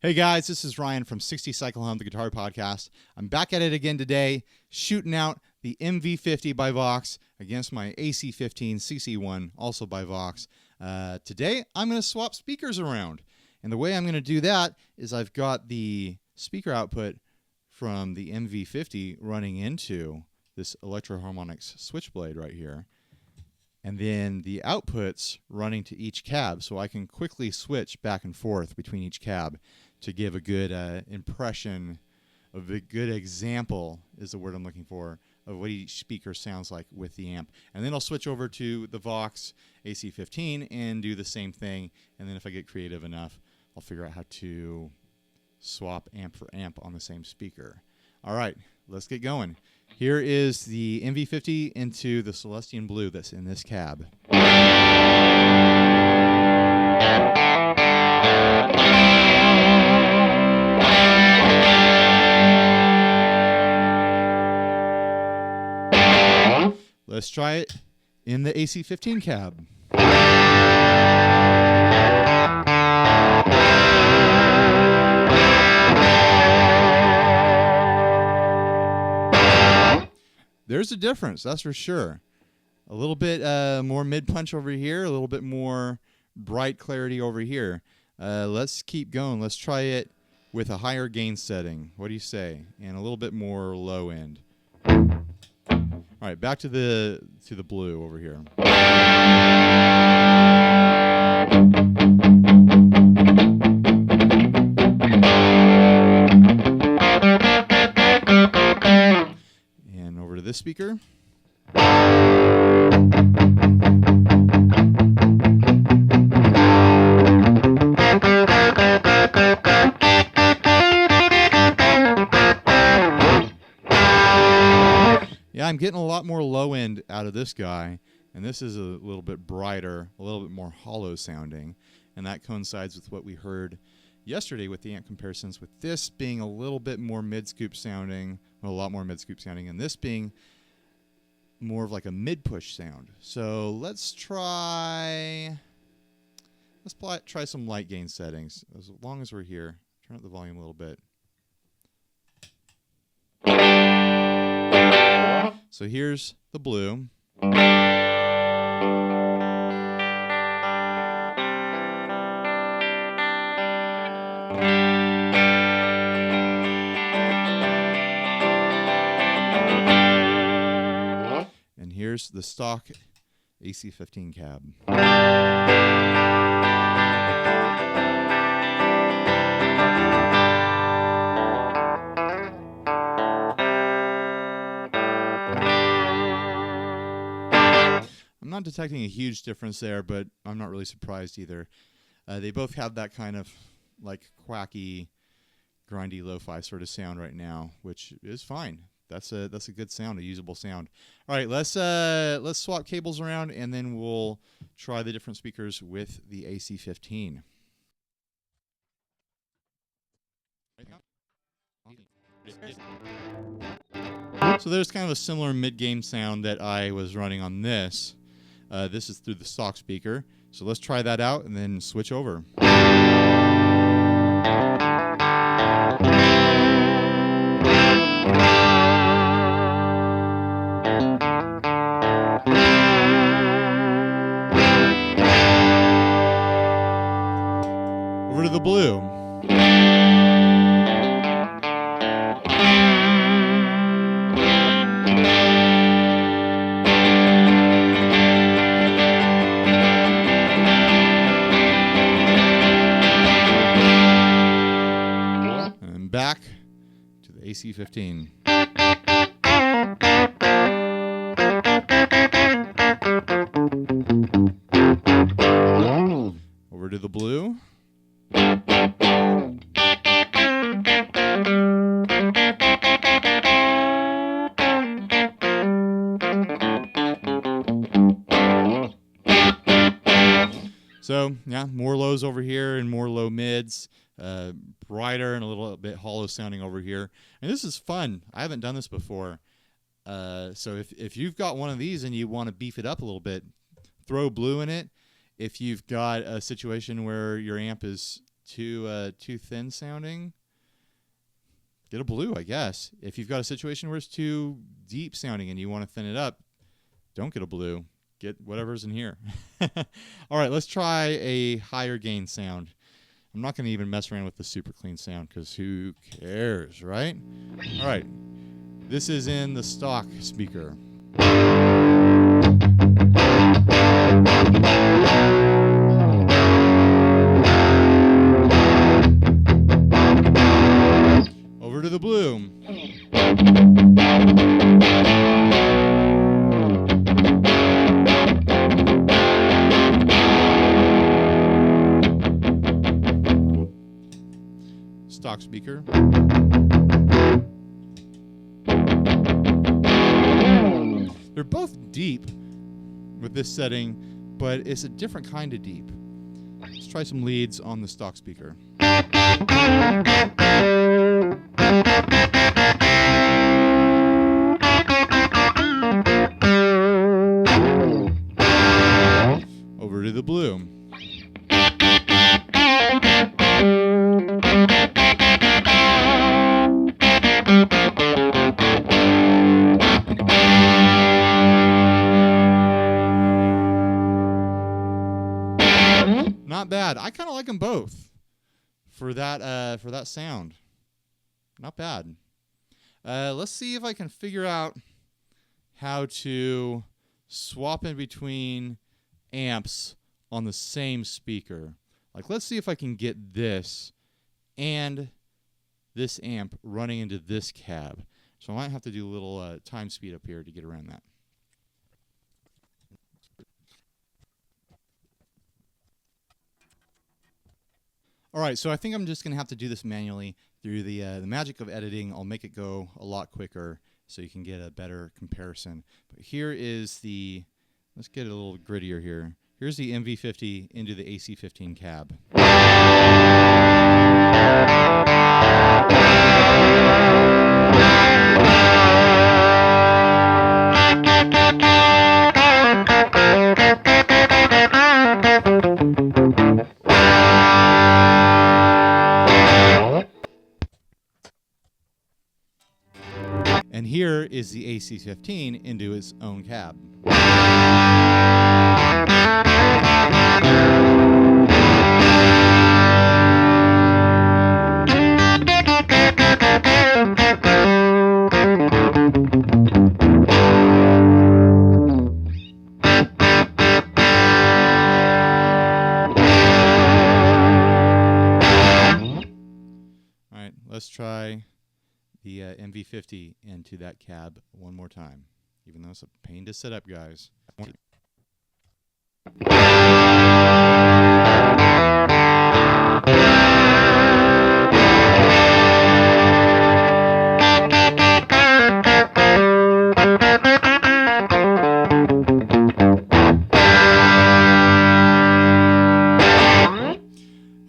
Hey guys, this is Ryan from 60 Cycle Home, the Guitar Podcast. I'm back at it again today, shooting out the MV50 by Vox against my AC15cc1, also by Vox. Today, I'm going to swap speakers around. And the way I'm going to do that is I've got the speaker output from the MV50 running into this Electro-Harmonix switchblade right here. And then the outputs running to each cab, so I can quickly switch back and forth between each cab to give a good impression of a good example is the word I'm looking for of what each speaker sounds like with the amp. And then I'll switch over to the Vox AC15 and do the same thing. And then if I get creative enough, I'll figure out how to swap amp for amp on the same speaker. All right, let's get going. Here is the MV50 into the Celestian Blue that's in this cab. Let's try it in the AC15 cab. There's a difference, that's for sure. A little bit more mid-punch over here, a little bit more bright clarity over here. Let's keep going. Let's try it with a higher gain setting. What do you say? And a little bit more low end. All right, back to the blue over here. And over to this speaker. Yeah, I'm getting a lot more low end out of this guy, and this is a little bit brighter, a little bit more hollow sounding, and that coincides with what we heard yesterday with the amp comparisons, with this being a little bit more mid-scoop sounding, well, a lot more mid-scoop sounding, and this being more of like a mid-push sound. So let's try some light gain settings. As long as we're here, turn up the volume a little bit. So here's the blue. And here's the stock AC15 cab. I'm not detecting a huge difference there, but I'm not really surprised either. They both have that kind of like quacky, grindy lo-fi sort of sound right now, which is fine. That's a good sound, a usable sound. All right, let's swap cables around, and then we'll try the different speakers with the AC15. So there's kind of a similar mid-gain sound that I was running on this. This is through the stock speaker. So let's try that out and then switch over. Over to the blue. Back to the AC15. Over to the blue. So, yeah, more lows over here and more low mids. Brighter and a little bit hollow sounding over here. And this is fun. I haven't done this before. So if you've got one of these and you want to beef it up a little bit, throw blue in it. If you've got a situation where your amp is too thin sounding, get a blue, I guess. If you've got a situation where it's too deep sounding and you want to thin it up, don't get a blue. Get whatever's in here. All right, let's try a higher gain sound. I'm not going to even mess around with the super clean sound because who cares, right? All right, this is in the stock speaker. Over to the blue. Stock speaker. They're both deep with this setting, but it's a different kind of deep. Let's try some leads on the stock speaker. Over to the blue. Not bad. I kind of like them both for that sound. Not bad. Let's see if I can figure out how to swap in between amps on the same speaker. Like, let's see if I can get this and this amp running into this cab. So I might have to do a little time speed up here to get around that. All right, so I think I'm just going to have to do this manually. Through the magic of editing, I'll make it go a lot quicker so you can get a better comparison. But here is the, let's get a little grittier here. Here's the MV50 into the AC15 cab. And here is the AC15 into its own cab. All right, let's try the MV50 into that cab one more time, even though it's a pain to set up, guys.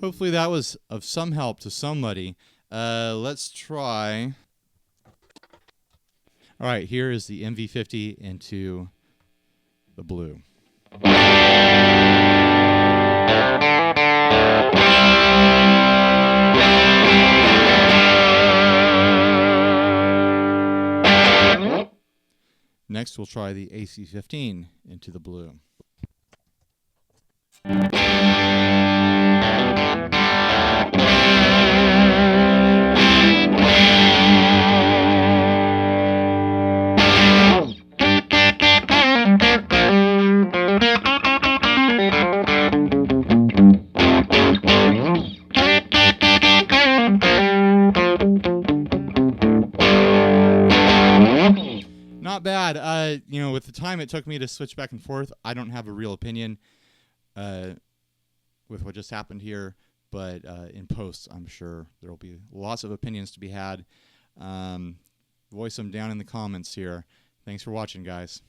Hopefully that was of some help to somebody. Let's try. All right, here is the MV50 into the blue. Next, we'll try the AC15 into the blue. Not bad. With the time it took me to switch back and forth, I don't have a real opinion with what just happened here. But in post, I'm sure there will be lots of opinions to be had. Voice them down in the comments here. Thanks for watching, guys.